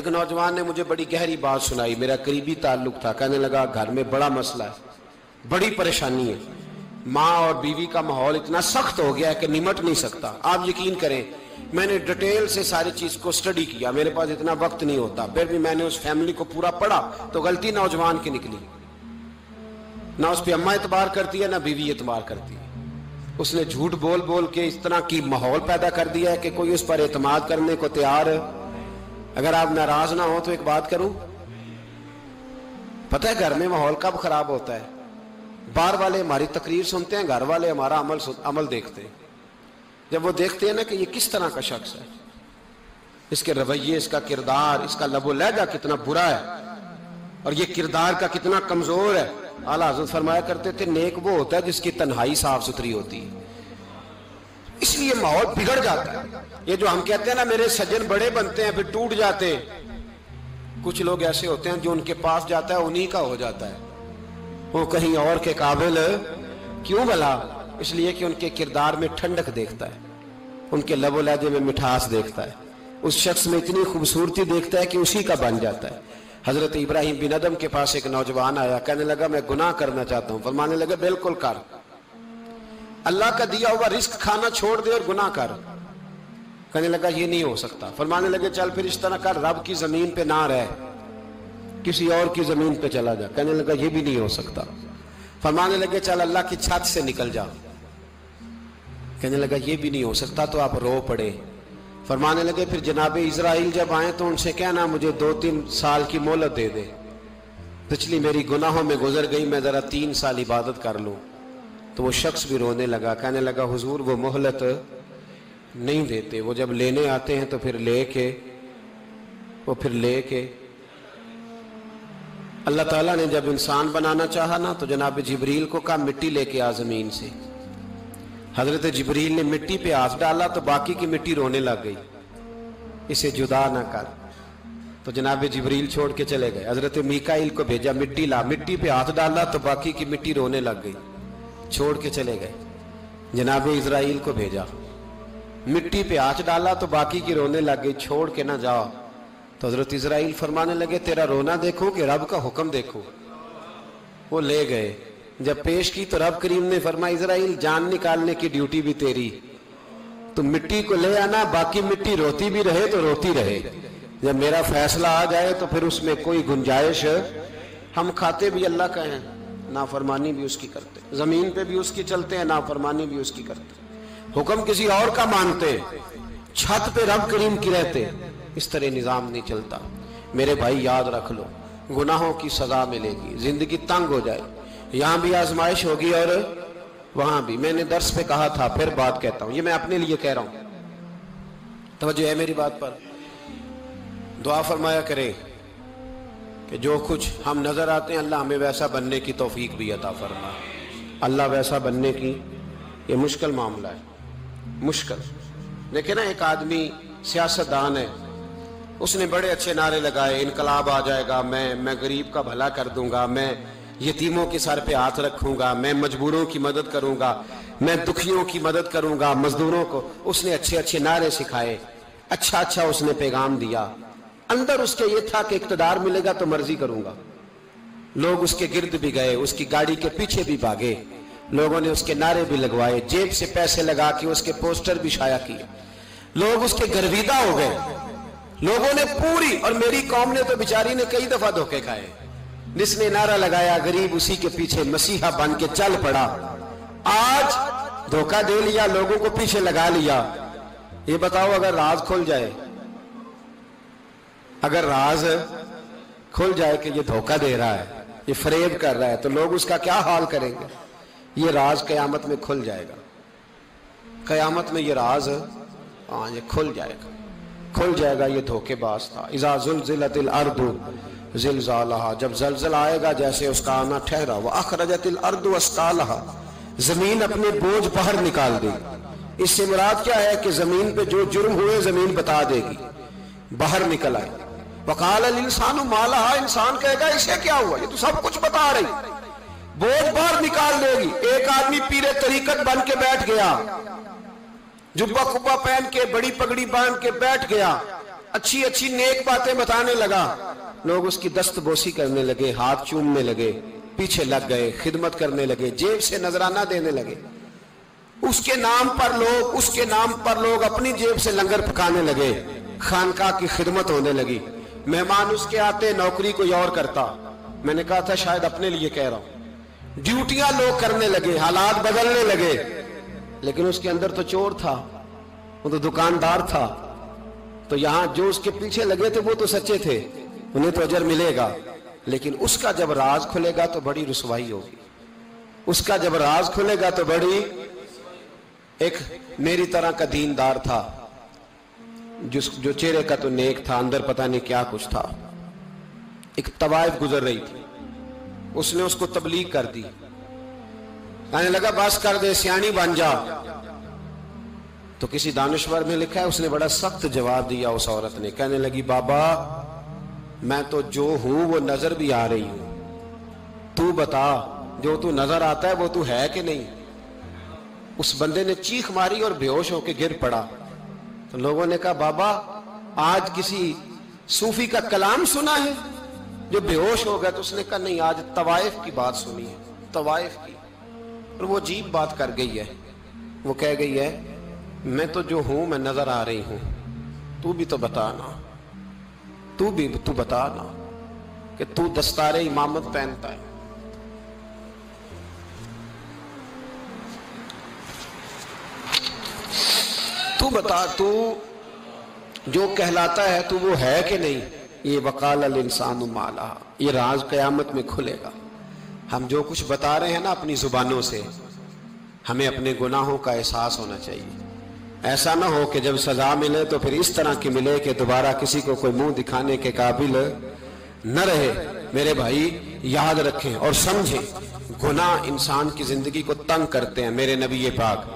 ایک نوجوان نے مجھے بڑی گہری بات سنائی، میرا قریبی تعلق تھا. کہنے لگا گھر میں بڑا مسئلہ ہے، بڑی پریشانی ہے، ماں اور بیوی کا ماحول اتنا سخت ہو گیا ہے کہ نمٹ نہیں سکتا. آپ یقین کریں میں نے ڈیٹیل سے ساری چیز کو سٹڈی کیا، میرے پاس اتنا وقت نہیں ہوتا، پھر بھی میں نے اس فیملی کو پورا پڑھا تو غلطی نوجوان کی نکلی. نہ اس پہ اماں اعتبار کرتی ہے نہ بیوی اعتبار کرتی ہے. اس نے جھوٹ بول بول کے اس طرح کی ماحول پیدا کر دیا ہے کہ کوئی اس پر اعتماد کرنے کو تیار. اگر آپ ناراض نہ ہو تو ایک بات کروں، پتہ ہے گھر میں ماحول کب خراب ہوتا ہے؟ باہر والے ہماری تقریر سنتے ہیں، گھر والے ہمارا عمل دیکھتے ہیں. جب وہ دیکھتے ہیں نا کہ یہ کس طرح کا شخص ہے، اس کے رویے، اس کا کردار، اس کا لب و لہجہ کتنا برا ہے اور یہ کردار کا کتنا کمزور ہے. اعلیٰ حضرت فرمایا کرتے تھے نیک وہ ہوتا ہے جس کی تنہائی صاف ستھری ہوتی ہے. اس لیے ماحول بگڑ جاتا ہے. یہ جو ہم کہتے ہیں نا میرے سجن بڑے بنتے ہیں پھر ٹوٹ جاتے ہیں، کچھ لوگ ایسے ہوتے ہیں جو ان کے پاس جاتا ہے انہی کا ہو جاتا ہے، وہ کہیں اور کے قابل کیوں بھلا؟ اس لیے کہ ان کے کردار میں ٹھنڈک دیکھتا ہے، ان کے لب و لہجے میں مٹھاس دیکھتا ہے، اس شخص میں اتنی خوبصورتی دیکھتا ہے کہ اسی کا بن جاتا ہے. حضرت ابراہیم بن ادم کے پاس ایک نوجوان آیا، کہنے لگا میں گناہ کرنا چاہتا ہوں. فرمانے لگے بالکل کر، اللہ کا دیا ہوا رزق کھانا چھوڑ دے اور گناہ کر. کہنے لگا یہ نہیں ہو سکتا. فرمانے لگے چل پھر اس طرح کر، رب کی زمین پہ نہ رہ، کسی اور کی زمین پہ چلا جا. کہنے لگا یہ بھی نہیں ہو سکتا. فرمانے لگے چل اللہ کی چھت سے نکل جا. کہنے لگا یہ بھی نہیں ہو سکتا. تو آپ رو پڑے. فرمانے لگے پھر جناب اسرائیل جب آئیں تو ان سے کہنا مجھے 2-3 سال کی مہلت دے دے، پچھلی میری گناہوں میں گزر گئی، میں ذرا 3 سال عبادت کر لوں. تو وہ شخص بھی رونے لگا، کہنے لگا حضور وہ مہلت نہیں دیتے، وہ جب لینے آتے ہیں تو پھر لے کے اللہ تعالیٰ نے جب انسان بنانا چاہا نا تو جناب جبریل کو کہا مٹی لے کے آ زمین سے. حضرت جبریل نے مٹی پہ ہاتھ ڈالا تو باقی کی مٹی رونے لگ گئی، اسے جدا نہ کر. تو جناب جبریل چھوڑ کے چلے گئے. حضرت میکائیل کو بھیجا مٹی لا، مٹی پہ ہاتھ ڈالا تو باقی کی مٹی رونے لگ گئی، چھوڑ کے چلے گئے. جناب اسرائیل کو بھیجا، مٹی پہ ہاتھ ڈالا تو باقی کی رونے لگ گئی، چھوڑ کے نہ جاؤ. تو حضرت اسرائیل فرمانے لگے تیرا رونا دیکھو کہ رب کا حکم دیکھو. وہ لے گئے، جب پیش کی تو رب کریم نے فرمایا اسرائیل جان نکالنے کی ڈیوٹی بھی تیری، تو مٹی کو لے آنا، باقی مٹی روتی بھی رہے تو روتی رہے، جب میرا فیصلہ آ جائے تو پھر اس میں کوئی گنجائش. ہم کھاتے بھی اللہ کا ہیں، نافرمانی بھی اس کی کرتے، زمین پہ بھی اس کی چلتے ہیں، نافرمانی بھی اس کی کرتے، حکم کسی اور کا مانتے، چھت پہ رب کریم کی رہتے. اس طرح نظام نہیں چلتا. میرے بھائی یاد رکھ لو گناہوں کی سزا ملے گی، زندگی تنگ ہو جائے، یہاں بھی آزمائش ہوگی اور وہاں بھی. میں نے درس پہ کہا تھا پھر بات کہتا ہوں، یہ میں اپنے لیے کہہ رہا ہوں، توجہ ہے میری بات پر. دعا فرمایا کرے کہ جو کچھ ہم نظر آتے ہیں اللہ ہمیں ویسا بننے کی توفیق بھی عطا فرمائے. اللہ ویسا بننے کی یہ مشکل معاملہ ہے، مشکل. دیکھیں نا ایک آدمی سیاستدان ہے، اس نے بڑے اچھے نعرے لگائے، انقلاب آ جائے گا، میں غریب کا بھلا کر دوں گا، میں یتیموں کے سر پہ ہاتھ رکھوں گا، میں مجبوروں کی مدد کروں گا، میں دکھیوں کی مدد کروں گا، مزدوروں کو. اس نے اچھے اچھے نعرے سکھائے، اچھا اس نے پیغام دیا. اندر اس کے یہ تھا کہ اقتدار ملے گا تو مرضی کروں گا. لوگ اس کے گرد بھی گئے، اس کی گاڑی کے پیچھے بھی بھاگے، لوگوں نے اس کے نعرے بھی لگوائے، جیب سے پیسے لگا کے اس کے پوسٹر بھی شائع کیے. لوگ اس کے گرویدہ ہو گئے، لوگوں نے پوری، اور میری قوم نے تو بیچاری نے کئی دفعہ دھوکے کھائے. جس نے نعرہ لگایا غریب اسی کے پیچھے مسیحا بن کے چل پڑا. آج دھوکہ دے لیا، لوگوں کو پیچھے لگا لیا. یہ بتاؤ اگر راز کھل جائے، اگر راز کھل جائے کہ یہ دھوکہ دے رہا ہے، یہ فریب کر رہا ہے، تو لوگ اس کا کیا حال کریں گے؟ یہ راز قیامت میں کھل جائے گا. قیامت میں یہ راز یہ کھل جائے گا. یہ دھوکے باز تھا. اذا زلزلت الارض زلزالها، جب زلزلہ آئے گا جیسے اس کا آنا ٹھہرا. واخرجت الارض اثقالها، زمین اپنے بوجھ باہر نکال دے گی. اس سے مراد کیا ہے کہ زمین پہ جو جرم ہوئے زمین بتا دے گی، باہر نکل آئے. وقال الانسان ما لها، انسان کہے گا اسے کیا ہوا، یہ تو سب کچھ بتا رہی. بوجھ باہر نکال دے گی. ایک آدمی پیر طریقت بن کے بیٹھ گیا، جبہ کبہ پہن کے بڑی پگڑی باندھ کے بیٹھ گیا، اچھی اچھی نیک باتیں بتانے لگا، لوگ اس کی دست بوسی کرنے لگے، ہاتھ چومنے لگے، پیچھے لگ گئے، خدمت کرنے لگے، جیب سے نذرانہ دینے لگے، اس کے نام پر لوگ اپنی جیب سے لنگر پکانے لگے، خانقاہ کی خدمت ہونے لگی، مہمان اس کے آتے، نوکری کوئی اور کرتا، میں نے کہا تھا شاید اپنے لیے کہہ رہا ہوں، ڈیوٹیاں لوگ کرنے لگے، حالات بدلنے لگے، لیکن اس کے اندر تو چور تھا، وہ تو دکاندار تھا، تو یہاں جو اس کے پیچھے لگے تھے وہ تو سچے تھے، انہیں تو اجر ملے گا، لیکن اس کا جب راز کھلے گا تو بڑی رسوائی ہوگی، اس کا جب راز کھلے گا تو بڑی، ایک میری طرح کا دیندار تھا، جو چہرے کا تو نیک تھا، اندر پتہ نہیں کیا کچھ تھا، ایک طوائف گزر رہی تھی، اس نے اس کو تبلیغ کر دی، کہنے لگا بس کر دے، سیانی بن جا، تو کسی دانشور میں لکھا ہے اس نے بڑا سخت جواب دیا، اس عورت نے کہنے لگی بابا میں تو جو ہوں وہ نظر بھی آ رہی ہوں، تو بتا جو تو نظر آتا ہے وہ تو ہے کہ نہیں؟ اس بندے نے چیخ ماری اور بے ہوش ہو کے گر پڑا، تو لوگوں نے کہا بابا آج کسی صوفی کا کلام سنا ہے جو بے ہوش ہو گیا؟ تو اس نے کہا نہیں، آج طوائف کی بات سنی ہے، طوائف کی، اور وہ عجیب بات کر گئی ہے، وہ کہہ گئی ہے میں تو جو ہوں میں نظر آ رہی ہوں، تو بھی تو بتانا، تو بتانا کہ تو دستار امامت پہنتا ہے، تو بتا تو جو کہلاتا ہے تو وہ ہے کہ نہیں؟ یہ وقال الانسان ما لہا، یہ راز قیامت میں کھلے گا۔ ہم جو کچھ بتا رہے ہیں نا اپنی زبانوں سے، ہمیں اپنے گناہوں کا احساس ہونا چاہیے، ایسا نہ ہو کہ جب سزا ملے تو پھر اس طرح کی ملے کہ دوبارہ کسی کو کوئی منہ دکھانے کے قابل نہ رہے۔ میرے بھائی یاد رکھیں اور سمجھیں، گناہ انسان کی زندگی کو تنگ کرتے ہیں۔ میرے نبی پاک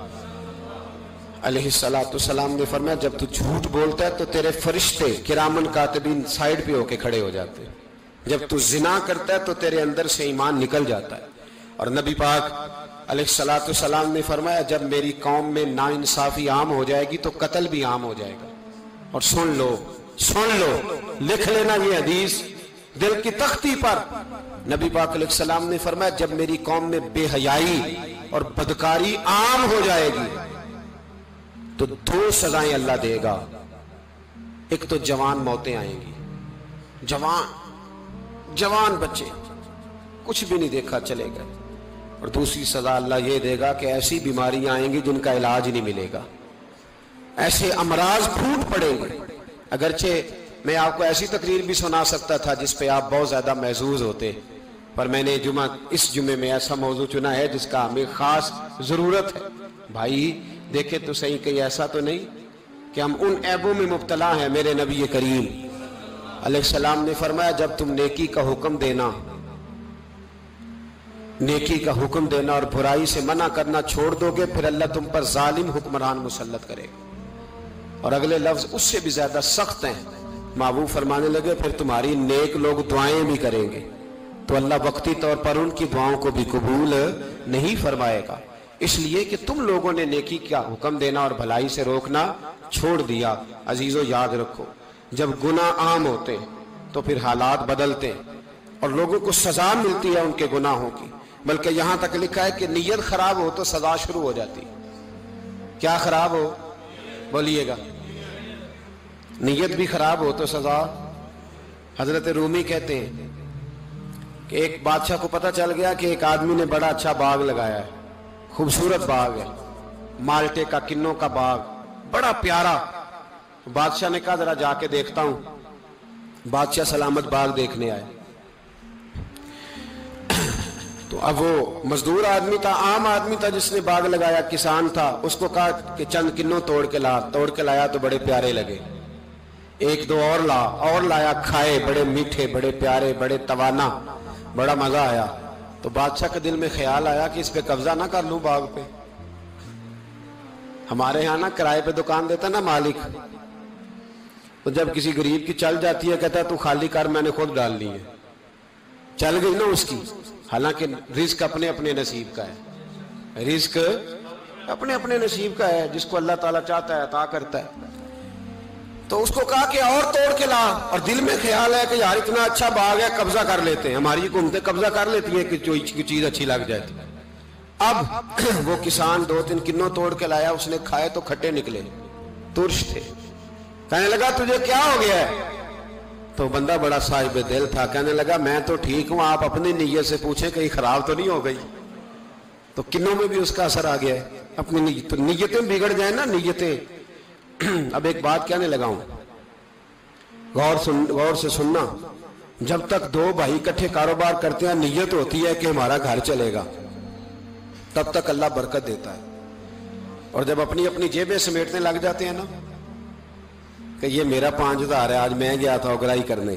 علیہ السلام نے فرمایا جب تو جھوٹ بولتا ہے تو تیرے فرشتے کرامن کاتبین سائیڈ پہ ہو کے کھڑے ہو جاتے ہیں، جب تو زنا کرتا ہے تو تیرے اندر سے ایمان نکل جاتا ہے۔ اور نبی پاک علیہ السلام نے فرمایا جب میری قوم میں ناانصافی عام ہو جائے گی تو قتل بھی عام ہو جائے گا۔ اور سن لو لکھ لینا یہ حدیث دل کی تختی پر، نبی پاک علیہ السلام نے فرمایا جب میری قوم میں بے حیائی اور بدکاری عام ہو جائے گی تو دو سزائیں اللہ دے گا، ایک تو جوان موتیں آئیں گی، جوان بچے کچھ بھی نہیں دیکھا چلے گئے، اور دوسری سزا اللہ یہ دے گا کہ ایسی بیماریاں آئیں گی جن کا علاج نہیں ملے گا، ایسے امراض پھوٹ پڑیں گے۔ اگرچہ میں آپ کو ایسی تقریر بھی سنا سکتا تھا جس پہ آپ بہت زیادہ محظوظ ہوتے، پر میں نے اس جمعے میں ایسا موضوع چنا ہے جس کا ہمیں خاص ضرورت ہے۔ بھائی دیکھیں تو صحیح، کہیں ایسا تو نہیں کہ ہم ان عیبوں میں مبتلا ہیں۔ میرے نبی کریم علیہ السلام نے فرمایا جب تم نیکی کا حکم دینا اور برائی سے منع کرنا چھوڑ دو گے پھر اللہ تم پر ظالم حکمران مسلط کرے گا۔ اور اگلے لفظ اس سے بھی زیادہ سخت ہیں، محبوب فرمانے لگے پھر تمہاری نیک لوگ دعائیں بھی کریں گے تو اللہ وقتی طور پر ان کی دعاؤں کو بھی قبول نہیں فرمائے گا، اس لیے کہ تم لوگوں نے نیکی کا حکم دینا اور بھلائی سے روکنا چھوڑ دیا۔ عزیزو یاد رکھو جب گناہ عام ہوتے تو پھر حالات بدلتے اور لوگوں کو سزا ملتی ہے ان کے گناہوں کی، بلکہ یہاں تک لکھا ہے کہ نیت خراب ہو تو سزا شروع ہو جاتی۔ کیا خراب ہو؟ بولیے گا، نیت بھی خراب ہو تو سزا۔ حضرت رومی کہتے ہیں کہ ایک بادشاہ کو پتہ چل گیا کہ ایک آدمی نے بڑا اچھا باغ لگایا ہے، خوبصورت باغ ہے، مالٹے کا، کنوں کا باغ، بڑا پیارا۔ بادشاہ نے کہا ذرا جا کے دیکھتا ہوں۔ بادشاہ سلامت باغ دیکھنے آئے تو اب وہ مزدور آدمی تھا، عام آدمی تھا جس نے باغ لگایا، کسان تھا، اس کو کہا کہ چند کنوں توڑ کے لایا تو بڑے پیارے لگے، ایک دو اور لایا، کھائے، بڑے میٹھے، بڑے پیارے، بڑے توانا، بڑا مزہ آیا۔ تو بادشاہ کے دل میں خیال آیا کہ اس پہ قبضہ نہ کر لوں باغ پہ۔ ہمارے ہاں نا کرائے پہ دکان دیتا نا مالک، تو جب کسی غریب کی چل جاتی ہے کہتا ہے تو خالی کر، میں نے خود ڈال لی ہے، چل گئی نا اس کی۔ حالانکہ رزق اپنے اپنے نصیب کا ہے، رزق اپنے اپنے نصیب کا ہے، جس کو اللہ تعالیٰ چاہتا ہے عطا کرتا ہے۔ تو اس کو کہا کہ اور توڑ کے لا، اور دل میں خیال ہے کہ یار اتنا اچھا باغ ہے قبضہ کر لیتے ہیں، ہماری حکومتیں قبضہ کر لیتی ہیں کہ کوئی چیز اچھی لگ جائے۔ اب وہ کسان 2-3 کنوں توڑ کے لایا، اس نے کھائے تو کھٹے نکلے، ترش تھے۔ کہنے لگا تجھے کیا ہو گیا ہے؟ تو بندہ بڑا صاحب دل تھا، کہنے لگا میں تو ٹھیک ہوں، آپ اپنی نیت سے پوچھیں کہیں خراب تو نہیں ہو گئی۔ تو کنوں میں بھی اس کا اثر آ گیا ہے، اپنی نیتیں بگڑ جائیں نا، نیتیں۔ اب ایک بات کہنے لگا ہوں، غور سے سننا، جب تک 2 بھائی اکٹھے کاروبار کرتے ہیں نیت ہوتی ہے کہ ہمارا گھر چلے گا، تب تک اللہ برکت دیتا ہے۔ اور جب اپنی اپنی جیبیں سمیٹنے لگ جاتے ہیں نا کہ یہ میرا 5000 ہے، آج میں گیا تھا اگرائی کرنے،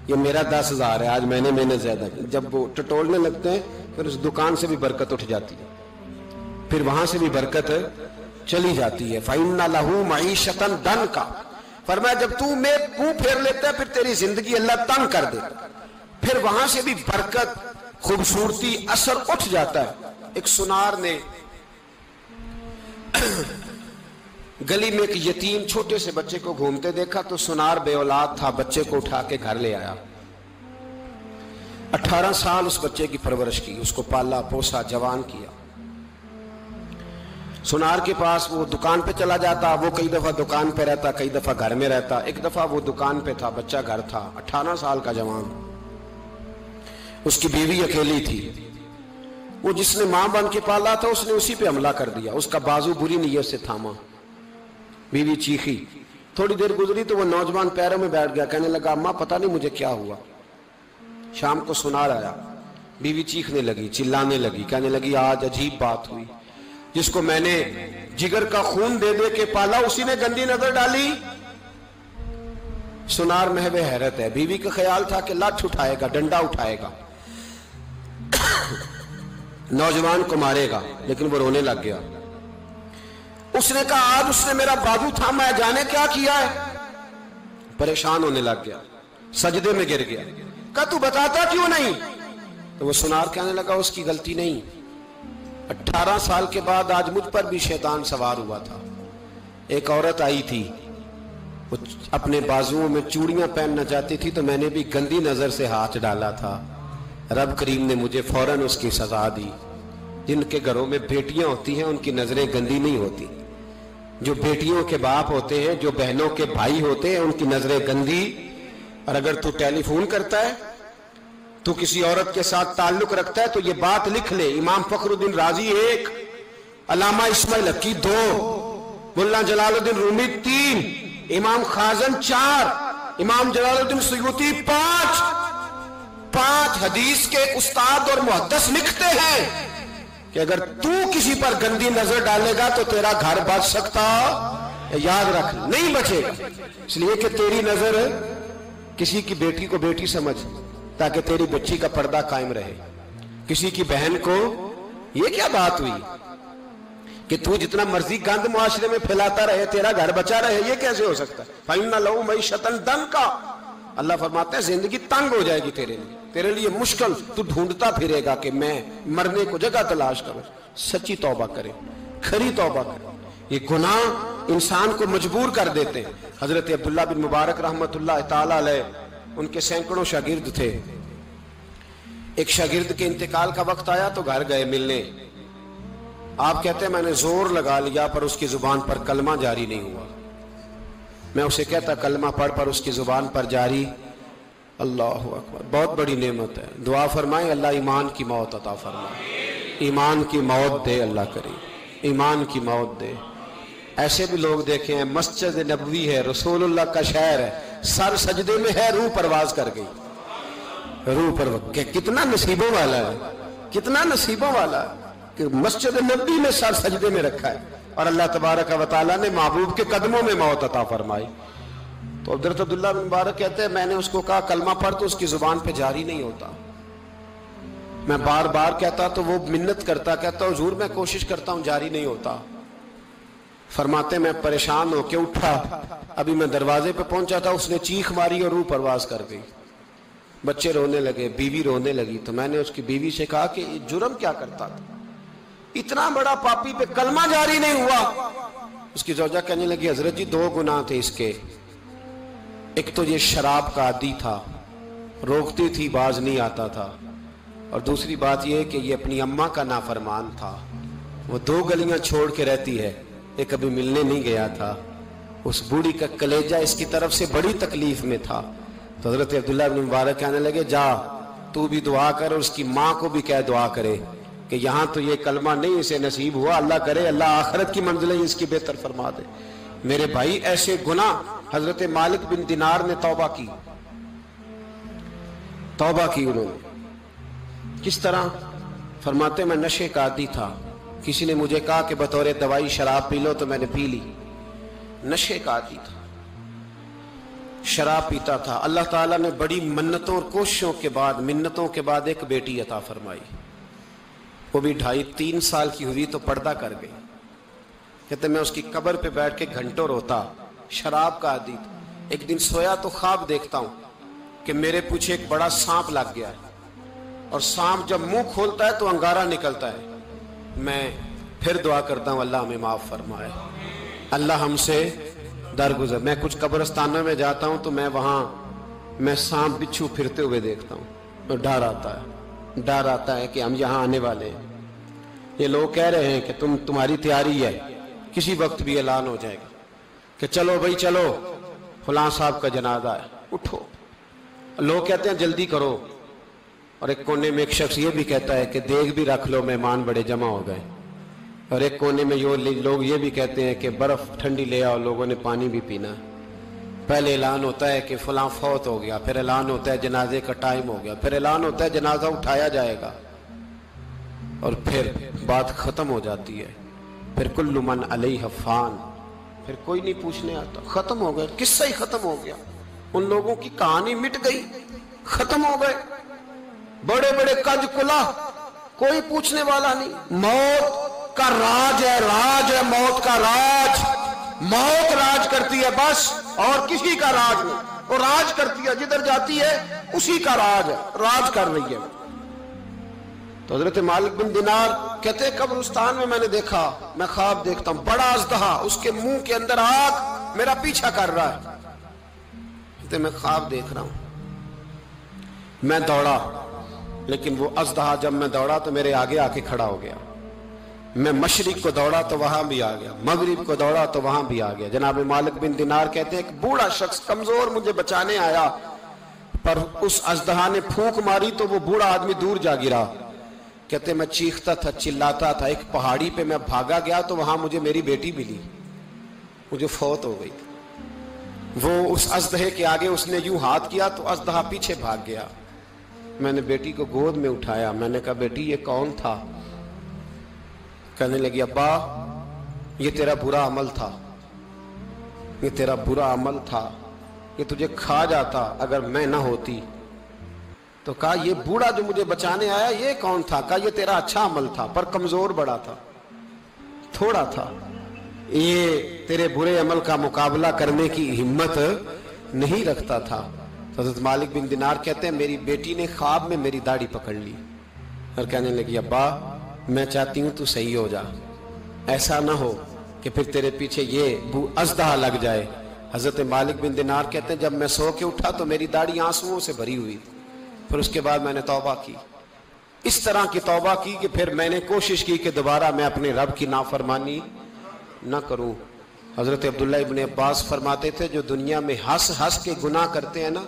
یہ میرا 10,000 ہے، آج میں نے محنت زیادہ کی، جب وہ ٹٹولنے لگتے ہیں پھر اس دکان سے بھی برکت اٹھ جاتی ہے، پھر وہاں سے بھی برکت چلی جاتی ہے۔ فَإِنَّ لَهُ مَعِيشَةً ضَنْكَ، فرمایا جب تو میں منہ پھیر لیتا ہے پھر تیری زندگی اللہ تنگ کر دیتا، پھر وہاں سے بھی برکت، خوبصورتی، اثر اٹھ جاتا ہے۔ ایک سنار نے گلی میں ایک یتیم چھوٹے سے بچے کو گھومتے دیکھا تو سنار بے اولاد تھا، بچے کو اٹھا کے گھر لے آیا، 18 سال اس بچے کی پرورش کی، اس کو پالا پوسا، جوان کیا۔ سنار کے پاس وہ دکان پہ چلا جاتا، وہ کئی دفعہ دکان پہ رہتا، کئی دفعہ گھر میں رہتا۔ ایک دفعہ وہ دکان پہ تھا، بچہ گھر تھا، 18 سال کا جوان، اس کی بیوی اکیلی تھی۔ وہ جس نے ماں بن کے پالا تھا اس نے اسی پہ حملہ کر دیا، اس کا بازو بری نیت سے تھاما، بیوی چیخی۔ تھوڑی دیر گزری تو وہ نوجوان پیروں میں بیٹھ گیا، کہنے لگا اماں پتہ نہیں مجھے کیا ہوا۔ شام کو سنار آیا، بیوی چیخنے لگی، چلانے لگی، کہنے لگی آج عجیب بات ہوئی، جس کو میں نے جگر کا خون دے دے کے پالا اسی نے گندی نظر ڈالی۔ سنار محو حیرت ہے، بیوی کا خیال تھا کہ لاٹھ اٹھائے گا، ڈنڈا اٹھائے گا، نوجوان کو مارے گا، لیکن وہ رونے لگ گیا۔ اس نے کہا آج اس نے میرا بازو تھاما ہے، جانے کیا کیا ہے؟ پریشان ہونے لگ گیا، سجدے میں گر گیا، کہا تو بتاتا کیوں نہیں؟ تو وہ سنار کہنے لگا اس کی غلطی نہیں، 18 سال کے بعد آج مجھ پر بھی شیطان سوار ہوا تھا۔ ایک عورت آئی تھی، وہ اپنے بازوؤں میں چوڑیاں پہننا چاہتی تھی تو میں نے بھی گندی نظر سے ہاتھ ڈالا تھا، رب کریم نے مجھے فوراً اس کی سزا دی۔ جن کے گھروں میں بیٹیاں ہوتی ہیں ان کی نظریں گندی نہیں ہوتی، جو بیٹیوں کے باپ ہوتے ہیں، جو بہنوں کے بھائی ہوتے ہیں، ان کی نظریں گندی۔ اور اگر تو ٹیلی فون کرتا ہے، تو کسی عورت کے ساتھ تعلق رکھتا ہے تو یہ بات لکھ لے، امام فخر الدین رازی 1، علامہ اسماعیل حقی 2، ملا جلال الدین رومی 3، امام خازن 4، امام جلال الدین سیوطی 5 حدیث کے استاد اور محدث لکھتے ہیں کہ اگر تو کسی پر گندی نظر ڈالے گا تو تیرا گھر بچ سکتا، یاد رکھ نہیں بچے گا، اس لیے کہ تیری نظر کسی کی بیٹی کو بیٹی سمجھ تاکہ تیری بچی کا پردہ قائم رہے، کسی کی بہن کو۔ یہ کیا بات ہوئی کہ تو جتنا مرضی گند معاشرے میں پھیلاتا رہے تیرا گھر بچا رہے؟ یہ کیسے ہو سکتا ہے؟ فَإِنَّ لَهُ مَعِيشَةً ضَنْكَ، اللہ فرماتے ہیں زندگی تنگ ہو جائے گی تیرے لیے مشکل، تو ڈھونڈتا پھرے گا کہ میں مرنے کو جگہ تلاش کروں۔ سچی توبہ کرے، کھری توبہ کرے۔ یہ گناہ انسان کو مجبور کر دیتے ہیں۔ حضرت عبداللہ بن مبارک رحمت اللہ تعالی علیہ، ان کے سینکڑوں شاگرد تھے، ایک شاگرد کے انتقال کا وقت آیا تو گھر گئے ملنے۔ آپ کہتے ہیں میں نے زور لگا لیا پر اس کی زبان پر کلمہ جاری نہیں ہوا۔ میں اسے کہتا کلمہ پڑھ پر اس کی زبان پر جاری۔ اللہ اکبر، بہت بڑی نعمت ہے، دعا فرمائیں اللہ ایمان کی موت عطا فرمائے، ایمان کی موت دے اللہ کریم، ایمان کی موت دے۔ ایسے بھی لوگ دیکھے ہیں، مسجد نبوی ہے، رسول اللہ کا شہر ہے، سر سجدے میں ہے، روح پرواز کر گئی، روح پرواز۔ کتنا نصیبوں والا ہے، کتنا نصیبوں والا ہے کہ مسجد نبوی میں سر سجدے میں رکھا ہے اور اللہ تبارک و تعالیٰ نے محبوب کے قدموں میں موت عطا فرمائی۔ تو حضرت عبداللہ بن مبارک کہتے ہیں میں نے اس کو کہا کلمہ پڑھ تو اس کی زبان پہ جاری نہیں ہوتا۔ میں بار بار کہتا تو وہ منت کرتا، کہتا حضور میں کوشش کرتا ہوں جاری نہیں ہوتا۔ فرماتے میں پریشان ہو کے اٹھا، ابھی میں دروازے پہ پہنچا تھا، اس نے چیخ ماری اور روح پرواز کر گئی۔ بچے رونے لگے، بیوی رونے لگی، تو میں نے اس کی بیوی سے کہا کہ جرم کیا کرتا تھا، اتنا بڑا پاپی پہ کلمہ جاری نہیں ہوا۔ اس کی زوجہ کہنے لگی حضرت جی 2 گناہ تھے اس کے، ایک تو یہ شراب کا عادی تھا، روکتی تھی باز نہیں آتا تھا، اور دوسری بات یہ کہ یہ اپنی اماں کا نافرمان تھا۔ وہ 2 گلیاں چھوڑ کے رہتی ہے، یہ کبھی ملنے نہیں گیا تھا۔ اس بوڑھی کا کلیجہ اس کی طرف سے بڑی تکلیف میں تھا۔ تو حضرت عبداللہ بن مبارک کہنے لگے جا تو بھی دعا کر اور اس کی ماں کو بھی کہہ دعا کرے کہ یہاں تو یہ کلمہ نہیں اسے نصیب ہوا، اللہ کرے اللہ آخرت کی منزلیں اس کی بہتر فرما دے۔ میرے بھائی ایسے گناہ حضرت مالک بن دینار نے توبہ کی انہوں نے۔ کس طرح؟ فرماتے میں نشے کا عادی تھا، کسی نے مجھے کہا کہ بطور دوائی شراب پی لو تو میں نے پی لی۔ نشے کا عادی تھا، شراب پیتا تھا۔ اللہ تعالیٰ نے بڑی منتوں اور کوششوں کے بعد، منتوں کے بعد ایک بیٹی عطا فرمائی، وہ بھی 2.5-3 سال کی ہوئی تو پردہ کر گئی۔ کہتے میں اس کی قبر پہ بیٹھ کے گھنٹوں روتا، شراب کا عادی تھا۔ ایک دن سویا تو خواب دیکھتا ہوں کہ میرے پیچھے ایک بڑا سانپ لگ گیا ہے، اور سانپ جب منہ کھولتا ہے تو انگارہ نکلتا ہے۔ میں پھر دعا کرتا ہوں اللہ ہمیں معاف فرمائے، اللہ ہم سے درگزر۔ میں کچھ قبرستانوں میں جاتا ہوں تو میں سانپ بچھو پھرتے ہوئے دیکھتا ہوں، تو ڈر آتا ہے کہ ہم یہاں آنے والے ہیں۔ یہ لوگ کہہ رہے ہیں کہ تمہاری تیاری ہے، کسی وقت بھی اعلان ہو جائے گا کہ چلو بھائی چلو فلاں صاحب کا جنازہ ہے، اٹھو۔ لوگ کہتے ہیں جلدی کرو، اور ایک کونے میں ایک شخص یہ بھی کہتا ہے کہ دیگ بھی رکھ لو، مہمان بڑے جمع ہو گئے۔ اور ایک کونے میں لوگ یہ بھی کہتے ہیں کہ برف ٹھنڈی لے آؤ، لوگوں نے پانی بھی پینا۔ پہلے اعلان ہوتا ہے کہ فلاں فوت ہو گیا، پھر اعلان ہوتا ہے جنازے کا ٹائم ہو گیا، پھر اعلان ہوتا ہے جنازہ اٹھایا جائے گا، اور پھر بات ختم ہو جاتی ہے۔ پھر کل من علیہ فان، پھر کوئی نہیں پوچھنے آتا، ختم ہو گئے، قصہ ہی ختم ہو گیا، ان لوگوں کی کہانی مٹ گئی، ختم ہو گئے۔ بڑے بڑے کج کلا، کوئی پوچھنے والا نہیں۔ موت کا راج ہے موت کا راج، موت راج کرتی ہے بس، اور کسی کا راج نہیں۔ وہ راج کرتی ہے، جدھر جاتی ہے اسی کا راج ہے، راج کر رہی ہے۔ تو حضرت مالک بن دینار کہتے ہیں قبرستان میں میں نے دیکھا، میں خواب دیکھتا ہوں بڑا اژدہا، اس کے منہ کے اندر آگ میرا پیچھا کر رہا ہے۔ کہتے میں خواب دیکھ رہا ہوں، میں دوڑا، لیکن وہ اژدہا جب میں دوڑا تو میرے آگے آ کے کھڑا ہو گیا۔ میں مشرق کو دوڑا تو وہاں بھی آ گیا، مغرب کو دوڑا تو وہاں بھی آ گیا۔ جناب مالک بن دینار کہتے ہیں ایک بوڑھا شخص کمزور مجھے بچانے آیا، پر اس اژدہا نے پھونک ماری تو وہ بوڑھا آدمی دور جا گرا۔ کہتے میں چیختا تھا، چلاتا تھا، ایک پہاڑی پہ میں بھاگا گیا تو وہاں مجھے میری بیٹی ملی، مجھے فوت ہو گئی۔ وہ اس اژدہے کے آگے اس نے یوں ہاتھ کیا تو اژدہا پیچھے بھاگ گیا۔ میں نے بیٹی کو گود میں اٹھایا، میں نے کہا بیٹی یہ کون تھا؟ کہنے لگی ابا یہ تیرا برا عمل تھا، یہ تیرا برا عمل تھا، یہ تجھے کھا جاتا اگر میں نہ ہوتی۔ تو کہا یہ بوڑھا جو مجھے بچانے آیا یہ کون تھا؟ کہا یہ تیرا اچھا عمل تھا، پر کمزور بڑا تھا، تھوڑا تھا، یہ تیرے برے عمل کا مقابلہ کرنے کی ہمت نہیں رکھتا تھا۔ حضرت مالک بن دینار کہتے ہیں میری بیٹی نے خواب میں میری داڑھی پکڑ لی اور کہنے لگی ابا میں چاہتی ہوں تو صحیح ہو جا، ایسا نہ ہو کہ پھر تیرے پیچھے یہ اژدہا لگ جائے۔ حضرت مالک بن دینار کہتے ہیں جب میں سو کے اٹھا تو میری داڑھی آنسوؤں سے بھری ہوئی، پھر اس کے بعد میں نے توبہ کی، اس طرح کی توبہ کی کہ پھر میں نے کوشش کی کہ دوبارہ میں اپنے رب کی نافرمانی نہ کروں۔ حضرت عبداللہ ابن عباس فرماتے تھے جو دنیا میں ہنس ہنس کے گناہ کرتے ہیں نا،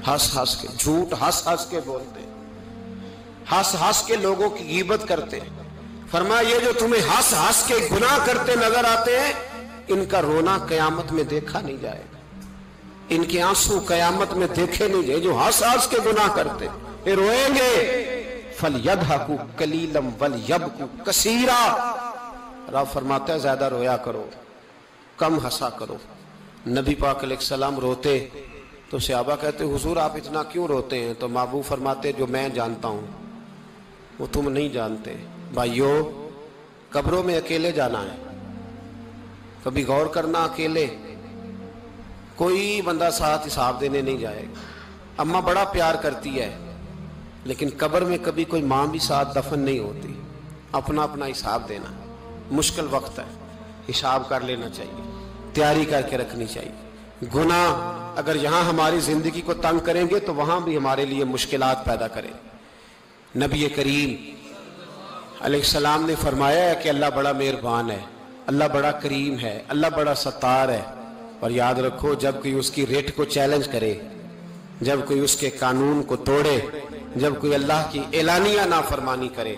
ہنس ہنس کے جھوٹ ہنس ہنس کے بولتے ہیں، ہنس ہنس کے لوگوں کی غیبت کرتے ہیں، فرمایا یہ جو تمہیں ہنس ہنس کے گناہ کرتے نظر آتے ہیں ان کا رونا قیامت میں دیکھا نہیں جائے گا، ان کے آنسو قیامت میں دیکھے نہیں جائے۔ جو ہنس ہنس کے گناہ کرتے یہ روئیں گے، فَلْيَضْحَكُوا قَلِيلًا وَلْيَبْكُوا كَثِيرًا، رب فرماتا ہے زیادہ رویا کرو، کم ہنسا کرو۔ نبی پاک علیہ السلام روتے تو صحابہ کہتے حضور آپ اتنا کیوں روتے ہیں؟ تو محبوب فرماتے جو میں جانتا ہوں وہ تم نہیں جانتے۔ بھائیو قبروں میں اکیلے جانا ہے، کبھی غور کرنا، اکیلے کوئی بندہ ساتھ حساب دینے نہیں جائے گا۔ اماں بڑا پیار کرتی ہے لیکن قبر میں کبھی کوئی ماں بھی ساتھ دفن نہیں ہوتی، اپنا اپنا حساب دینا، مشکل وقت ہے، حساب کر لینا چاہیے۔ تیاری کر کے رکھنی چاہیے۔ گناہ اگر یہاں ہماری زندگی کو تنگ کریں گے تو وہاں بھی ہمارے لیے مشکلات پیدا کریں۔ نبی کریم علیہ السلام نے فرمایا ہے کہ اللہ بڑا مہربان ہے، اللہ بڑا کریم ہے، اللہ بڑا ستار ہے، اور یاد رکھو جب کوئی اس کی ریٹ کو چیلنج کرے، جب کوئی اس کے قانون کو توڑے، جب کوئی اللہ کی اعلانیہ نافرمانی کرے،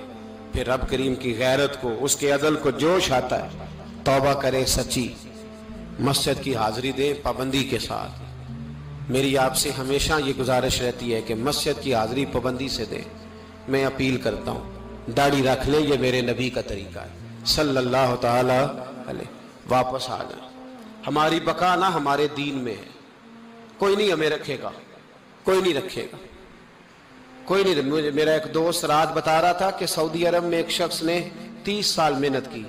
پھر رب کریم کی غیرت کو، اس کے عدل کو جوش آتا ہے، توبہ کرے سچی، مسجد کی حاضری دیں پابندی کے ساتھ۔ میری آپ سے ہمیشہ یہ گزارش رہتی ہے کہ مسجد کی حاضری پابندی سے دیں۔ میں اپیل کرتا ہوں داڑھی رکھ لیں، یہ میرے نبی کا طریقہ ہے صلی اللہ تعالی علیہ۔ واپس آ جائیں، ہماری بقا نہ ہمارے دین میں ہے، کوئی نہیں ہمیں رکھے گا، کوئی نہیں رکھے گا، کوئی نہیں۔ میرا ایک دوست رات بتا رہا تھا کہ سعودی عرب میں ایک شخص نے 30 سال محنت کی،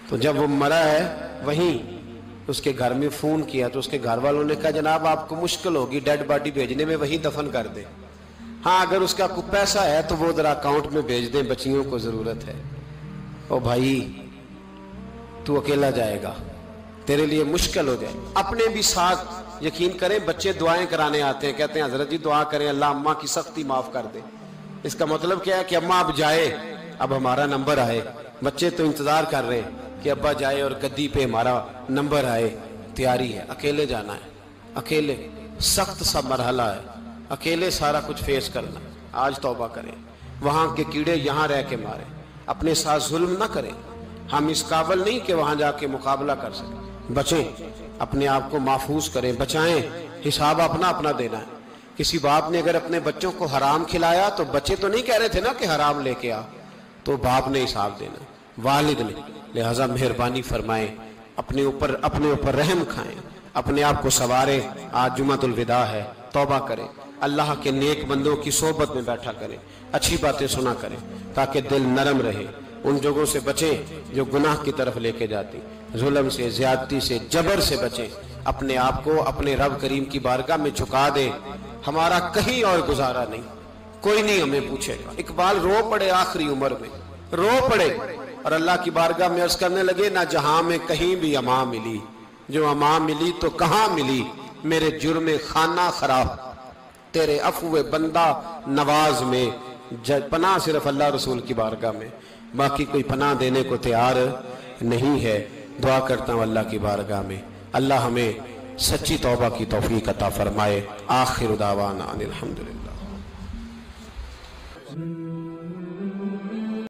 تو جب وہ مرا ہے وہیں اس کے گھر میں فون کیا تو اس کے گھر والوں نے کہا جناب آپ کو مشکل ہوگی ڈیڈ باڈی بھیجنے میں، وہیں دفن کر دیں، ہاں اگر اس کا کوئی پیسہ ہے تو وہ ذرا اکاؤنٹ میں بھیج دیں، بچیوں کو ضرورت ہے۔ او بھائی تو اکیلا جائے گا، تیرے لیے مشکل ہو جائے۔ اپنے بھی ساتھ یقین کریں، بچے دعائیں کرانے آتے ہیں، کہتے ہیں حضرت جی دعا کریں اللہ اماں کی سختی معاف کر دے۔ اس کا مطلب کیا ہے کہ اماں اب جائے، اب ہمارا نمبر آئے۔ بچے تو انتظار کر رہے ہیں کہ ابا جائے اور گدی پہ ہمارا نمبر آئے۔ تیاری ہے، اکیلے جانا ہے، اکیلے سخت سا مرحلہ ہے، اکیلے سارا کچھ فیس کرنا۔ آج توبہ کریں، وہاں کے کیڑے یہاں رہ کے مارے، اپنے ساتھ ظلم نہ کریں۔ ہم اس قابل نہیں کہ وہاں جا کے مقابلہ کر سکیں۔ بچیں، اپنے آپ کو محفوظ کریں، بچائیں، حساب اپنا اپنا دینا ہے۔ کسی باپ نے اگر اپنے بچوں کو حرام کھلایا تو بچے تو نہیں کہہ رہے تھے نا کہ حرام لے کے آ، تو باپ نے حساب دینا، والد نے۔ لہٰذا مہربانی فرمائیں، اپنے اوپر رحم کھائیں، اپنے آپ کو سنواریں۔ آج جمعۃ الوداع ہے، توبہ کریں، اللہ کے نیک بندوں کی صحبت میں بیٹھا کریں، اچھی باتیں سنا کریں تاکہ دل نرم رہے۔ ان جگہوں سے بچیں جو گناہ کی طرف لے کے جاتی، ظلم سے، زیادتی سے، جبر سے بچیں۔ اپنے آپ کو اپنے رب کریم کی بارگاہ میں جھکا دیں۔ ہمارا کہیں اور گزارا نہیں، کوئی نہیں ہمیں پوچھے گا۔ اقبال رو پڑے آخری عمر میں، رو پڑے اور اللہ کی بارگاہ میں عرض کرنے لگے نہ جہاں میں کہیں بھی امان ملی، جو امان ملی تو کہاں ملی، میرے جرم خانہ خراب تیرے عفو بندہ نواز میں۔ پناہ صرف اللہ رسول کی بارگاہ میں، باقی کوئی پناہ دینے کو تیار نہیں ہے۔ دعا کرتا ہوں اللہ کی بارگاہ میں اللہ ہمیں سچی توبہ کی توفیق عطا فرمائے۔ آخر دعوانا ان الحمدللہ۔